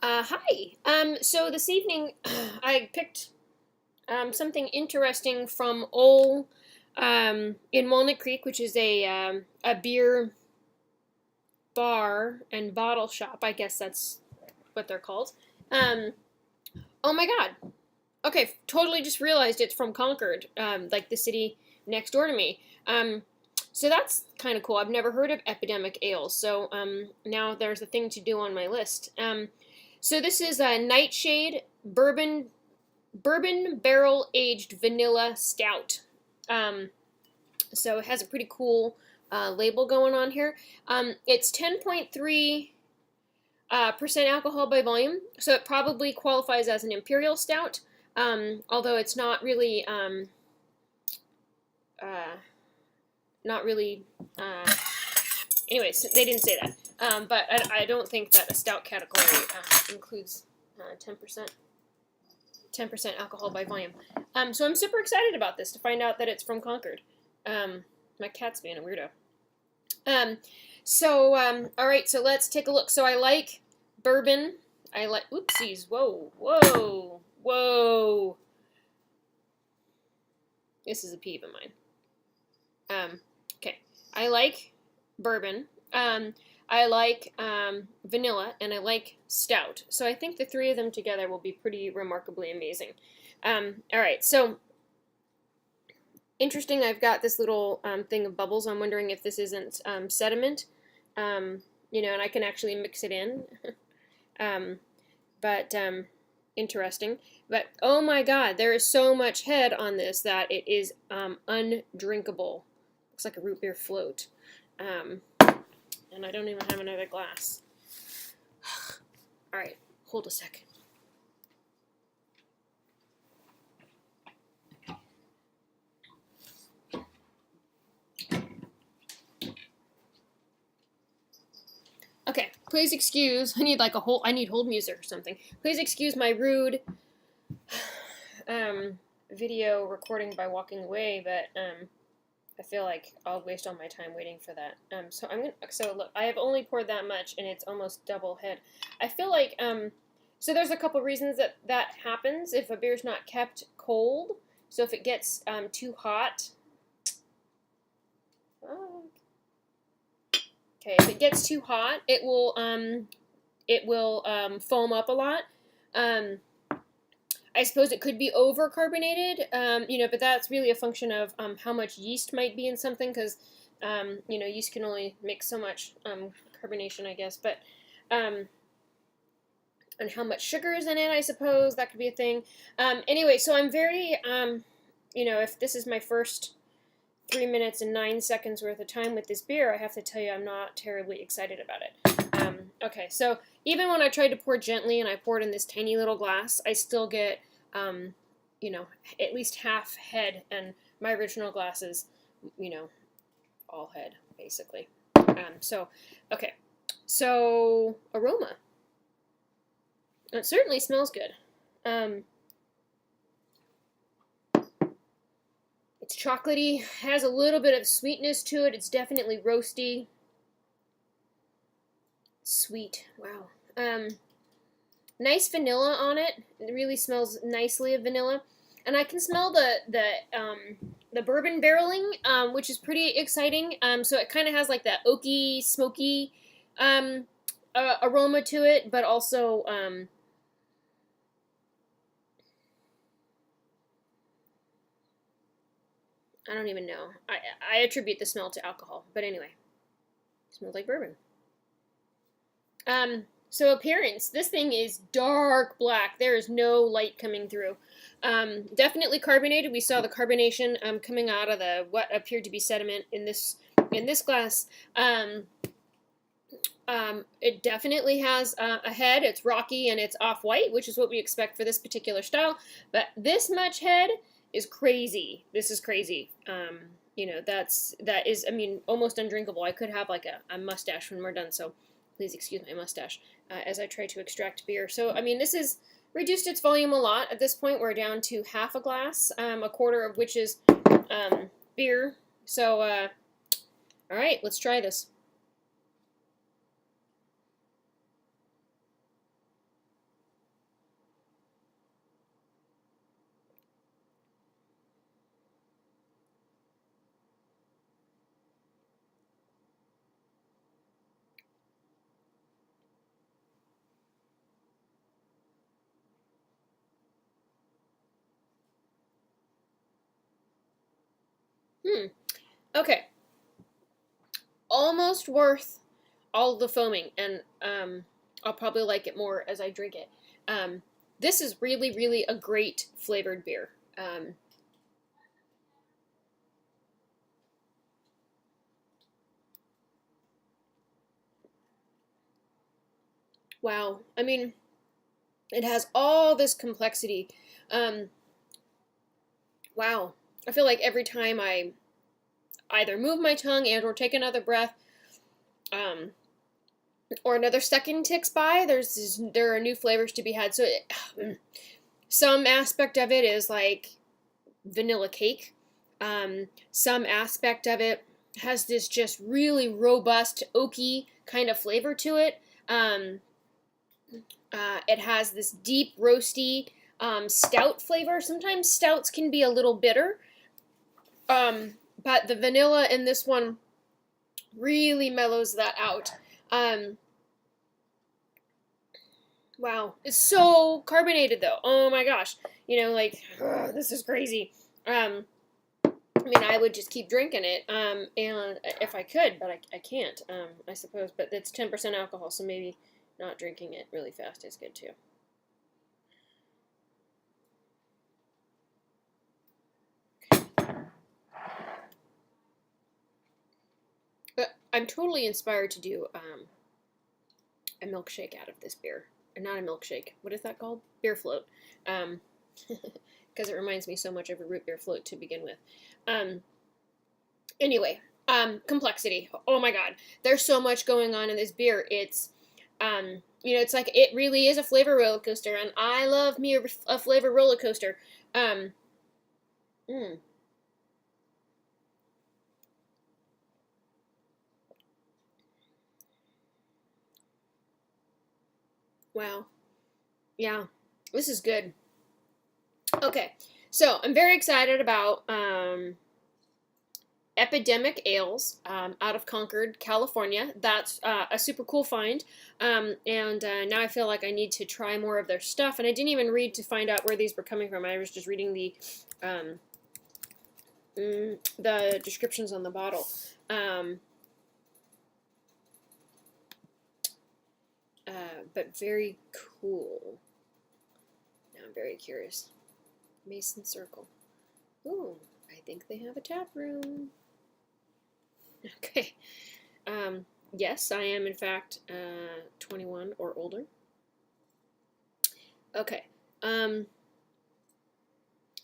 Hi. So this evening I picked something interesting from Ole in Walnut Creek, which is a beer bar and bottle shop. I guess that's what they're called. Um, oh my God. Okay, totally just realized it's from Concord, like the city next door to me. So that's kind of cool. I've never heard of Epidemic Ale, so now there's a thing to do on my list. So this is a Nightshade bourbon barrel aged vanilla stout. So it has a pretty cool label going on here. It's 10.3 percent alcohol by volume, so it probably qualifies as an Imperial Stout, although it's not really not really. Anyways, they didn't say that. But I don't think that a stout category includes 10% alcohol by volume. So I'm super excited about this to find out that it's from Concord. My cat's being a weirdo. All right, so let's take a look. So I like bourbon. I like, oopsies, whoa. This is a peeve of mine. Okay, I like bourbon. I like vanilla, and I like stout. So I think the three of them together will be pretty remarkably amazing. All right, so interesting. I've got this little thing of bubbles. I'm wondering if this isn't sediment, and I can actually mix it in. But interesting. But oh my God, there is so much head on this that it is undrinkable. Looks like a root beer float. And I don't even have another glass. All right, hold a sec. Okay, please excuse. I need hold music or something. Please excuse my rude video recording by walking away, but I feel like I'll waste all my time waiting for that. So look, I have only poured that much, and it's almost double head. I feel like so there's a couple reasons that happens if a beer's not kept cold. So if it gets too hot, okay, if it gets too hot, it will foam up a lot. I suppose it could be over-carbonated, but that's really a function of how much yeast might be in something, because, yeast can only make so much carbonation, I guess, but, and how much sugar is in it, I suppose, that could be a thing. Anyway, so I'm very, if this is my first 3 minutes and 9 seconds worth of time with this beer, I have to tell you I'm not terribly excited about it. Okay, so even when I tried to pour gently and I poured in this tiny little glass, I still get, at least half head, and my original glass is, all head, basically. Okay, so aroma. It certainly smells good. It's chocolatey, has a little bit of sweetness to it. It's definitely roasty. Sweet, wow. Nice vanilla on it. It really smells nicely of vanilla, and I can smell the bourbon barreling, which is pretty exciting. So it kind of has like that oaky, smoky aroma to it, but also I don't even know. I attribute the smell to alcohol, but anyway, it smells like bourbon. So appearance, this thing is dark black. There is no light coming through. Definitely carbonated. We saw the carbonation coming out of what appeared to be sediment in this glass. It definitely has a head. It's rocky and it's off-white, which is what we expect for this particular style. But this much head is crazy. This is crazy. That is, almost undrinkable. I could have like a mustache when we're done, so please excuse my mustache as I try to extract beer. So, this has reduced its volume a lot. At this point, we're down to half a glass, a quarter of which is beer. So, all right, let's try this. Okay. Almost worth all the foaming, and I'll probably like it more as I drink it. This is really, really a great flavored beer. Wow. I mean, it has all this complexity. Um, wow. I feel like every time I either move my tongue and or take another breath, um, or another second ticks by, there are new flavors to be had. So some aspect of it is like vanilla cake. Some aspect of it has this just really robust oaky kind of flavor to it. It has this deep roasty stout flavor. Sometimes stouts can be a little bitter, but the vanilla in this one really mellows that out. Wow, it's so carbonated though. Oh my gosh, like this is crazy. I mean, I would just keep drinking it, and if I could, but I can't, I suppose. But it's 10% alcohol, so maybe not drinking it really fast is good too. But I'm totally inspired to do a milkshake out of this beer. Or not a milkshake. What is that called? Beer float. Because it reminds me so much of a root beer float to begin with. Anyway, complexity. Oh my god. There's so much going on in this beer. It's, it's like it really is a flavor roller coaster, and I love me a flavor roller coaster. Mm. Wow. Yeah, this is good. Okay, so I'm very excited about Epidemic Ales out of Concord, California. That's a super cool find. And now I feel like I need to try more of their stuff. And I didn't even read to find out where these were coming from. I was just reading the descriptions on the bottle. But very cool. Now I'm very curious. Mason Circle. Ooh, I think they have a tap room. Okay. Yes, I am in fact 21 or older. Okay.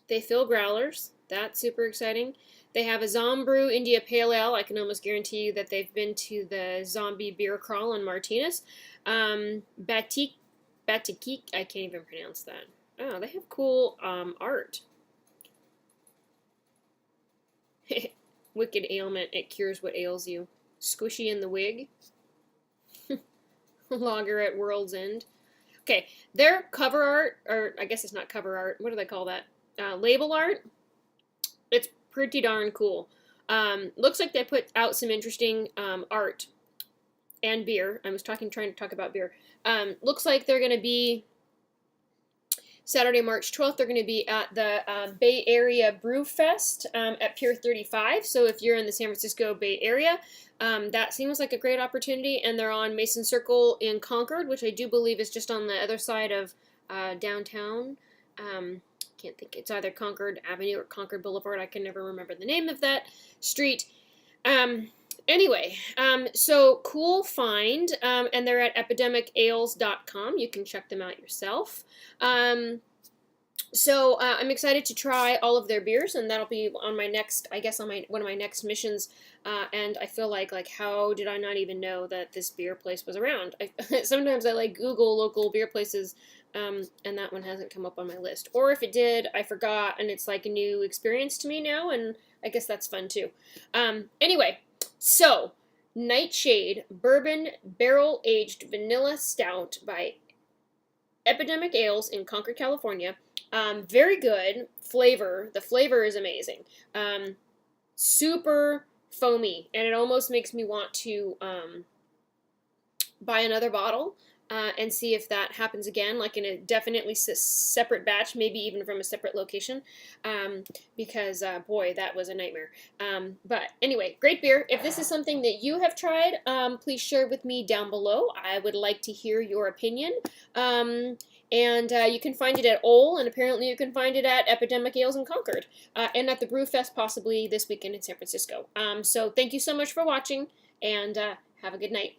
They fill growlers. That's super exciting. They have a Zombrew India Pale Ale. I can almost guarantee you that they've been to the Zombie Beer Crawl in Martinez. Batik, I can't even pronounce that. Oh, they have cool art. Wicked ailment, it cures what ails you. Squishy in the wig. Lager at World's End. Okay, their cover art, or I guess it's not cover art, what do they call that? Label art. It's pretty darn cool. Looks like they put out some interesting art and beer. I was trying to talk about beer. Looks like they're going to be Saturday, March 12th, they're going to be at the Bay Area Brew Fest at Pier 35. So if you're in the San Francisco Bay Area, that seems like a great opportunity. And they're on Mason Circle in Concord, which I do believe is just on the other side of downtown. Can't think. It's either Concord Avenue or Concord Boulevard. I can never remember the name of that street. Anyway, so cool find, and they're at epidemicales.com. You can check them out yourself. So I'm excited to try all of their beers, and that'll be on my next, I guess, on one of my next missions. And I feel like how did I not even know that this beer place was around? Sometimes I like Google local beer places, and that one hasn't come up on my list. Or if it did, I forgot, and it's like a new experience to me now, and I guess that's fun too. Anyway. So, Nightshade Bourbon Barrel Aged Vanilla Stout by Epidemic Ales in Concord, California. Very good flavor. The flavor is amazing. Super foamy, and it almost makes me want to buy another bottle. and see if that happens again, like in a definitely separate batch, maybe even from a separate location, because boy, that was a nightmare. But anyway, great beer. If this is something that you have tried, please share with me down below. I would like to hear your opinion. And you can find it at Ole, and apparently you can find it at Epidemic Ales in Concord, and at the Brew Fest possibly this weekend in San Francisco. So thank you so much for watching, and have a good night.